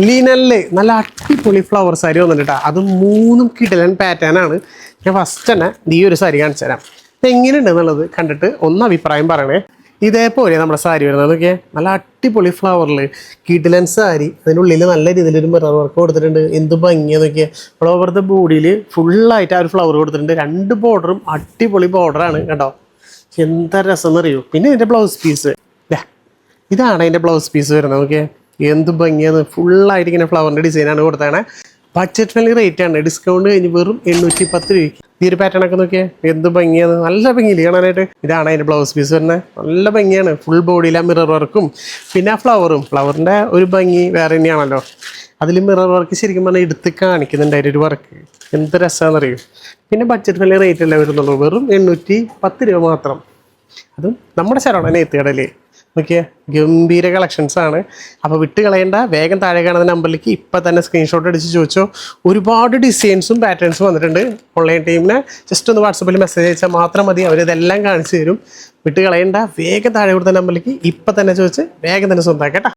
ലിനനില് നല്ല അടിപൊളി ഫ്ലവർ സാരി വന്നിട്ടാ. അത് 3 കിടിലൻ പാറ്റേൺ ആണ്. ഞാൻ ഫസ്റ്റ് തന്നെ ഈ ഒരു സാരി കാണിച്ചു തരാം. എങ്ങനെയുണ്ട് എന്നുള്ളത് കണ്ടിട്ട് ഒന്ന് അഭിപ്രായം പറയണേ. ഇതേപോലെ നമ്മുടെ സാരി വരുന്നത് നോക്കിയേ, നല്ല അടിപൊളി ഫ്ലവറിൽ കിടിലൻ സാരി. അതിനുള്ളിൽ നല്ല രീതിയിലൊരു മിറർ വർക്ക് കൊടുത്തിട്ടുണ്ട്. എന്ത് ഭംഗിയാന്ന് നോക്കിയാൽ. ഓൾ ഓവർ ദ ബോഡിയിൽ ഫുള്ളായിട്ട് ആ ഒരു ഫ്ലവർ കൊടുത്തിട്ടുണ്ട്. 2 ബോർഡറും അടിപൊളി ബോർഡറാണ് കേട്ടോ. എന്താ രസം എന്നറിയൂ. പിന്നെ ഇതിൻ്റെ ബ്ലൗസ് പീസ് ഇതാണ് അതിൻ്റെ ബ്ലൗസ് പീസ് വരുന്നത്. ഓക്കെ, എന്ത് ഭംഗിയാണ്. ഫുള്ളായിട്ട് ഇങ്ങനെ ഫ്ലവറിൻ്റെ ഡിസൈനാണ് കൊടുത്തതാണ്. ബഡ്ജറ്റ് ഫ്രണ്ട്ലി റേറ്റ് ആണ്. ഡിസ്കൗണ്ട് കഴിഞ്ഞ് വെറും 810 രൂപയ്ക്ക്. ഈ ഒരു പാറ്റേൺ ഒക്കെ നോക്കിയാൽ എന്ത് ഭംഗിയാണ്. നല്ല ഭംഗിയില്ല കാണാനായിട്ട്. ഇതാണ് അതിൻ്റെ ബ്ലൗസ് പീസ് വരുന്നത്. നല്ല ഭംഗിയാണ്. ഫുൾ ബോഡിയിൽ ആ മിറർ വർക്കും പിന്നെ ആ ഫ്ലവറിൻ്റെ ഒരു ഭംഗി വേറെ തന്നെയാണല്ലോ. അതിൽ മിറർ വർക്ക് ശരിക്കും പറഞ്ഞാൽ എടുത്ത് കാണിക്കുന്നുണ്ട് അതിൻ്റെ ഒരു വർക്ക്. എന്ത് രസമാണെന്നറിയും. പിന്നെ ബഡ്ജറ്റ് ഫ്രണ്ട്ലി റേറ്റ് അല്ലേ വരുന്നുള്ളൂ. വെറും 810 രൂപ മാത്രം. അതും നമ്മുടെ ശരവണ നെയ്ത്തുകടയിൽ. ഓക്കെ, ഗംഭീര കളക്ഷൻസ് ആണ്. അപ്പോൾ വിട്ട് കളയേണ്ട, വേഗം താഴെ കാണുന്ന നമ്പറിലേക്ക് ഇപ്പം തന്നെ സ്ക്രീൻഷോട്ട് അടിച്ച് ചോദിച്ചോ. ഒരുപാട് ഡിസൈൻസും പാറ്റേൺസും വന്നിട്ടുണ്ട്. ഓൺലൈൻ ടീമിനെ ജസ്റ്റ് ഒന്ന് വാട്സപ്പിൽ മെസ്സേജ് അയച്ചാൽ മാത്രം മതി, അവരിതെല്ലാം കാണിച്ചു തരും. വിട്ട് കളയേണ്ട, വേഗം താഴെ കൊടുത്ത നമ്പറിലേക്ക് ഇപ്പം തന്നെ ചോദിച്ച് വേഗം തന്നെ സ്വന്തമാക്കാം കേട്ടോ.